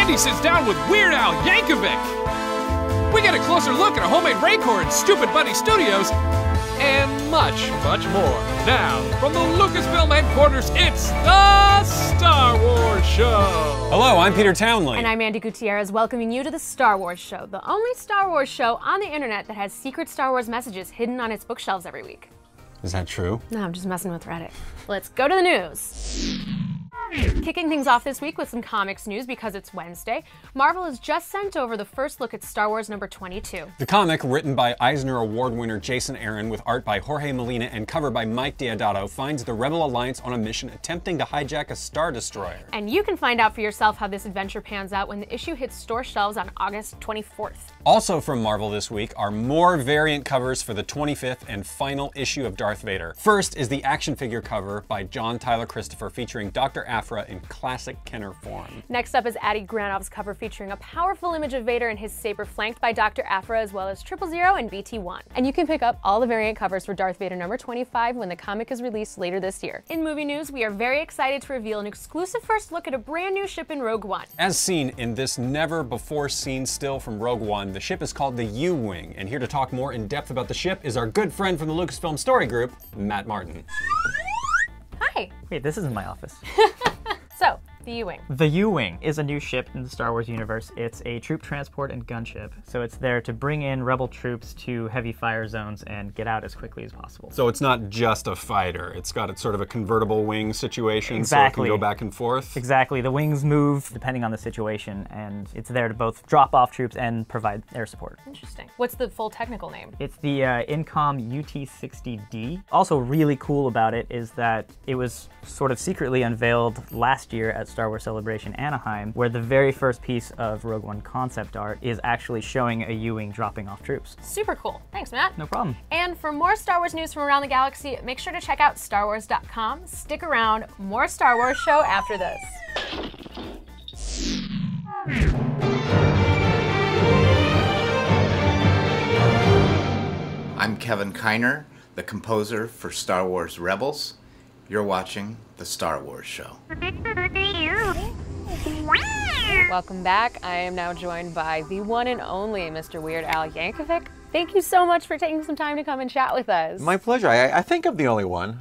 Andi sits down with Weird Al Yankovic. We get a closer look at a homemade Raycor in Stupid Buddy Studios, and much, much more. Now, from the Lucasfilm headquarters, it's the Star Wars Show. Hello, I'm Peter Townley. And I'm Andi Gutierrez, welcoming you to the Star Wars Show, the only Star Wars show on the internet that has secret Star Wars messages hidden on its bookshelves every week. Is that true? No, I'm just messing with Reddit. Let's go to the news. Kicking things off this week with some comics news because it's Wednesday, Marvel has just sent over the first look at Star Wars number 22. The comic, written by Eisner Award winner Jason Aaron with art by Jorge Molina and cover by Mike Deodato, finds the Rebel Alliance on a mission attempting to hijack a Star Destroyer. And you can find out for yourself how this adventure pans out when the issue hits store shelves on August 24th. Also from Marvel this week are more variant covers for the 25th and final issue of Darth Vader. First is the action figure cover by John Tyler Christopher featuring Dr. Aphra in classic Kenner form. Next up is Adi Granov's cover featuring a powerful image of Vader and his saber flanked by Dr. Aphra as well as 000 and BT-1. And you can pick up all the variant covers for Darth Vader number 25 when the comic is released later this year. In movie news, we are very excited to reveal an exclusive first look at a brand new ship in Rogue One. As seen in this never before seen still from Rogue One, the ship is called the U-Wing, and here to talk more in depth about the ship is our good friend from the Lucasfilm Story Group, Matt Martin. Hi. Wait, this isn't my office. So, the U-Wing. The U-Wing is a new ship in the Star Wars universe. It's a troop transport and gunship, so it's there to bring in rebel troops to heavy fire zones and get out as quickly as possible. So it's not just a fighter, it's got sort of a convertible wing situation, Exactly. so it can go back and forth? Exactly, the wings move depending on the situation, and it's there to both drop off troops and provide air support. Interesting. What's the full technical name? It's the Incom UT-60D. Also really cool about it is that it was sort of secretly unveiled last year at Star Wars Celebration Anaheim, where the very first piece of Rogue One concept art is actually showing a U-Wing dropping off troops. Super cool. Thanks, Matt. No problem. And for more Star Wars news from around the galaxy, make sure to check out StarWars.com. Stick around. More Star Wars show after this. I'm Kevin Kiner, the composer for Star Wars Rebels. You're watching The Star Wars Show. Welcome back. I am now joined by the one and only Mr. Weird Al Yankovic. Thank you so much for taking some time to come and chat with us. My pleasure. I think I'm the only one.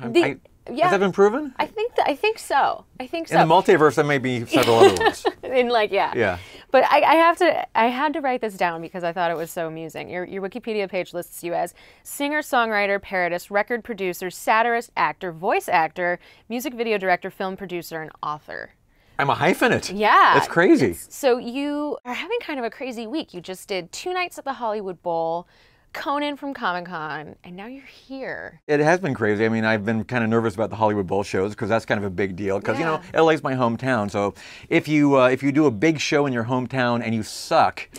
Yeah. Has that been proven? I think so. I think so. In the multiverse, there may be several other ones. Yeah. But I had to write this down because I thought it was so amusing. Your Wikipedia page lists you as singer, songwriter, parodist, record producer, satirist, actor, voice actor, music video director, film producer, and author. I'm a hyphenate. Yeah. That's crazy. So you are having kind of a crazy week. You just did 2 nights at the Hollywood Bowl, Conan from Comic-Con, and now you're here. It has been crazy. I mean, I've been kind of nervous about the Hollywood Bowl shows because that's kind of a big deal. Because, you know, LA's my hometown. So if you do a big show in your hometown and you suck,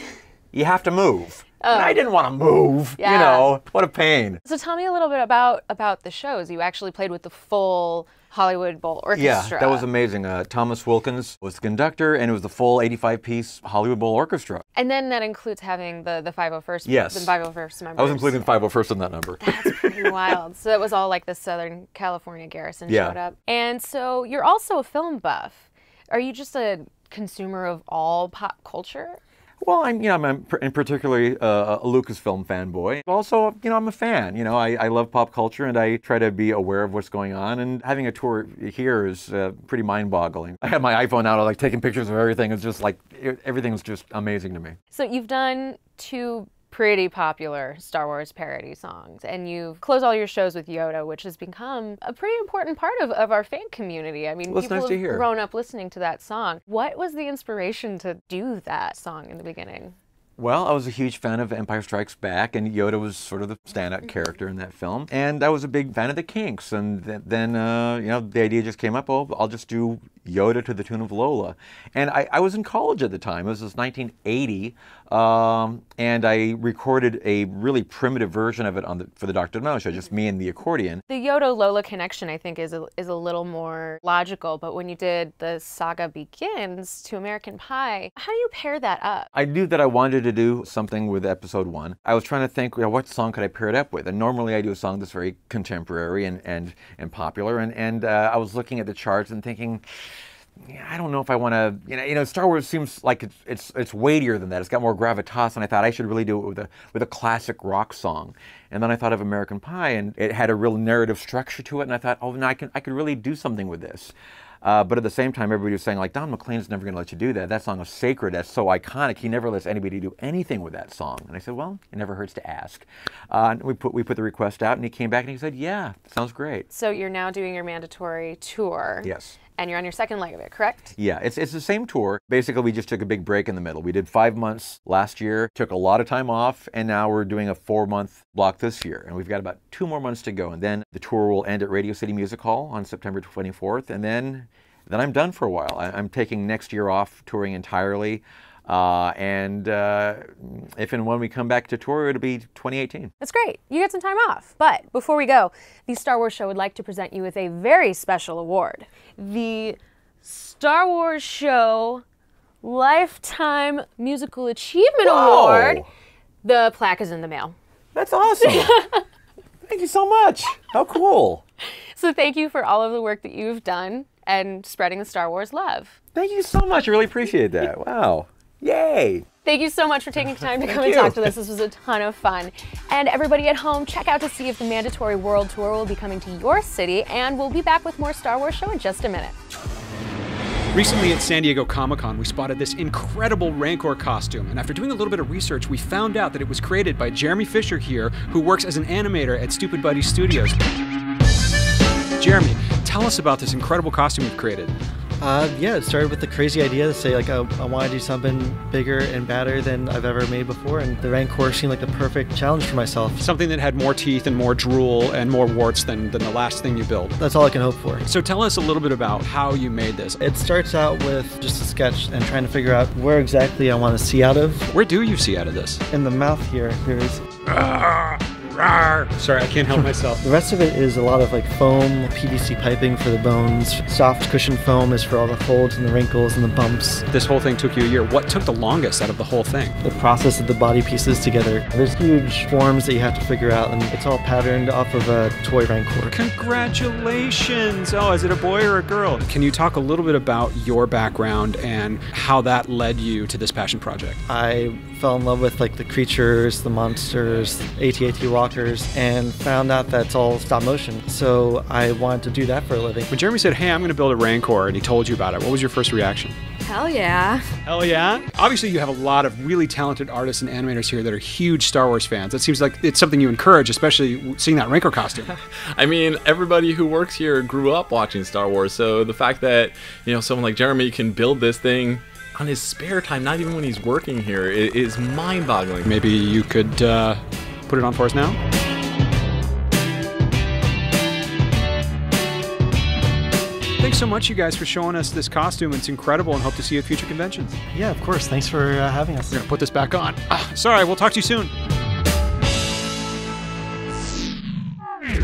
you have to move. And I didn't want to move. Yeah. You know, what a pain. So tell me a little bit about the shows. You actually played with the full Hollywood Bowl Orchestra. Yeah, that was amazing. Thomas Wilkins was the conductor, and it was the full 85-piece Hollywood Bowl Orchestra. And then that includes having the 501st, yes. the 501st members. I was including 501st in that number. That's pretty wild. So it was all like the Southern California garrison showed up. And so you're also a film buff. Are you just a consumer of all pop culture? Well, I'm particularly a Lucasfilm fanboy. Also, I'm a fan. I love pop culture and I try to be aware of what's going on. And having a tour here is pretty mind-boggling. I have my iPhone out, I'm like taking pictures of everything. It's just like everything's just amazing to me. So you've done 2 pretty popular Star Wars parody songs, and you've closed all your shows with Yoda, which has become a pretty important part of our fan community. I mean, well, people have grown up listening to that song. What was the inspiration to do that song in the beginning? Well, I was a huge fan of Empire Strikes Back, and Yoda was sort of the standout character in that film. And I was a big fan of the Kinks, and then the idea just came up, oh, I'll just do Yoda to the tune of Lola. And I was in college at the time. This was 1980, and I recorded a really primitive version of it for the Dr. No show, just me and the accordion. The Yoda-Lola connection, I think, is a little more logical, but when you did the Saga Begins to American Pie, how do you pair that up? I knew that I wanted to do something with episode 1. I was trying to think, what song could I pair it up with? And normally I do a song that's very contemporary and popular, and I was looking at the charts and thinking, I don't know if I want to, Star Wars seems like it's weightier than that. It's got more gravitas, and I thought I should really do it with a classic rock song. And then I thought of American Pie, and it had a real narrative structure to it, and I thought, oh, no, I could really do something with this. But at the same time, everybody was saying, like, Don McLean's never going to let you do that. That song is sacred. That's so iconic. He never lets anybody do anything with that song. And I said, well, it never hurts to ask. And we put the request out, and he came back and he said, yeah, sounds great. So you're now doing your mandatory tour. Yes. And you're on your second leg of it, correct? Yeah, it's the same tour. Basically, we just took a big break in the middle. We did 5 months last year, took a lot of time off, and now we're doing a 4-month block this year. And we've got about 2 more months to go. And then the tour will end at Radio City Music Hall on September 24th. And then I'm done for a while. I'm taking next year off touring entirely. If and when we come back to tour, it'll be 2018. That's great. You get some time off. But before we go, the Star Wars Show would like to present you with a very special award. The Star Wars Show Lifetime Musical Achievement Award. The plaque is in the mail. That's awesome. Thank you so much. How cool. So thank you for all of the work that you've done and spreading the Star Wars love. Thank you so much. I really appreciate that. Wow. Yay! Thank you so much for taking time to come and talk to us. This was a ton of fun. And everybody at home, check out to see if the mandatory World Tour will be coming to your city, and we'll be back with more Star Wars Show in just a minute. Recently at San Diego Comic-Con, we spotted this incredible Rancor costume, and after doing a little bit of research, we found out that it was created by Jeremy Fisher here, who works as an animator at Stupid Buddy Studios. Jeremy, tell us about this incredible costume you've created. Yeah, it started with the crazy idea to say, like, I want to do something bigger and badder than I've ever made before, and the Rancor seemed like the perfect challenge for myself. Something that had more teeth and more drool and more warts than the last thing you built. That's all I can hope for. So tell us a little bit about how you made this. It starts out with just a sketch and trying to figure out where exactly I want to see out of. Where do you see out of this? In the mouth here, there is... Sorry, I can't help myself. The rest of it is a lot of like foam, PVC piping for the bones. Soft cushion foam is for all the folds and the wrinkles and the bumps. This whole thing took you a year. What took the longest out of the whole thing? The process of the body pieces together. There's huge forms that you have to figure out, and it's all patterned off of a toy Rancor. Congratulations! Oh, is it a boy or a girl? Can you talk a little bit about your background and how that led you to this passion project? I fell in love with like the creatures, the monsters, AT-AT walkers, and found out that's all stop motion. So I wanted to do that for a living. When Jeremy said, hey, I'm going to build a Rancor, and he told you about it, what was your first reaction? Hell yeah. Hell yeah? Obviously, you have a lot of really talented artists and animators here that are huge Star Wars fans. That seems like it's something you encourage, especially seeing that Rancor costume. I mean, everybody who works here grew up watching Star Wars, so the fact that, someone like Jeremy can build this thing on his spare time, not even when he's working here, is mind-boggling. Maybe you could put it on for us now? Thanks so much, you guys, for showing us this costume. It's incredible, and hope to see you at future conventions. Yeah, of course. Thanks for having us. We're going to put this back on. Sorry, we'll talk to you soon.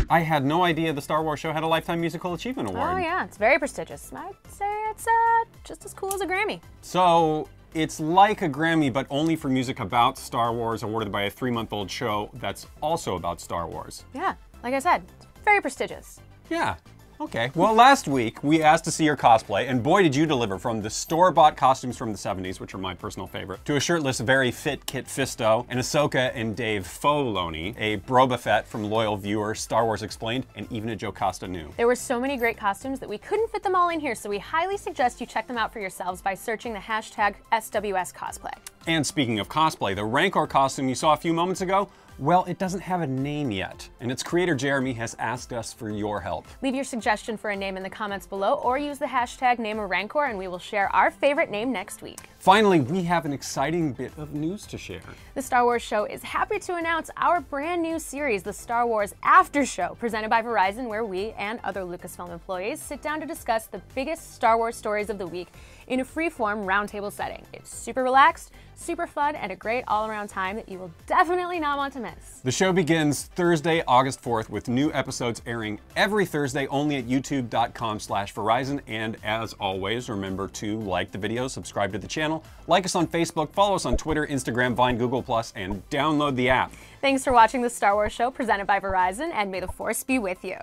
I had no idea the Star Wars Show had a Lifetime Musical Achievement Award. Oh yeah, it's very prestigious. I'd say it's just as cool as a Grammy. So it's like a Grammy, but only for music about Star Wars, awarded by a 3-month-old show that's also about Star Wars. Yeah, like I said, very prestigious. Yeah. Okay, well, last week we asked to see your cosplay, and boy did you deliver, from the store-bought costumes from the 70s, which are my personal favorite, to a shirtless, very fit Kit Fisto, and Ahsoka and Dave Filoni, a Boba Fett from loyal viewers, Star Wars Explained, and even a Joe Costa new. There were so many great costumes that we couldn't fit them all in here, so we highly suggest you check them out for yourselves by searching the hashtag SWS Cosplay. And speaking of cosplay, the Rancor costume you saw a few moments ago, well, it doesn't have a name yet, and its creator Jeremy has asked us for your help. Leave your suggestion for a name in the comments below, or use the hashtag #NameARancor, and we will share our favorite name next week. Finally, we have an exciting bit of news to share. The Star Wars Show is happy to announce our brand new series, the Star Wars After Show, presented by Verizon, where we and other Lucasfilm employees sit down to discuss the biggest Star Wars stories of the week in a free-form roundtable setting. It's super relaxed, super fun, and a great all-around time that you will definitely not want to miss. The show begins Thursday, August 4th, with new episodes airing every Thursday only at youtube.com/Verizon. And as always, remember to like the video, subscribe to the channel, like us on Facebook, follow us on Twitter, Instagram, Vine, Google+, and download the app. Thanks for watching the Star Wars Show presented by Verizon, and may the Force be with you.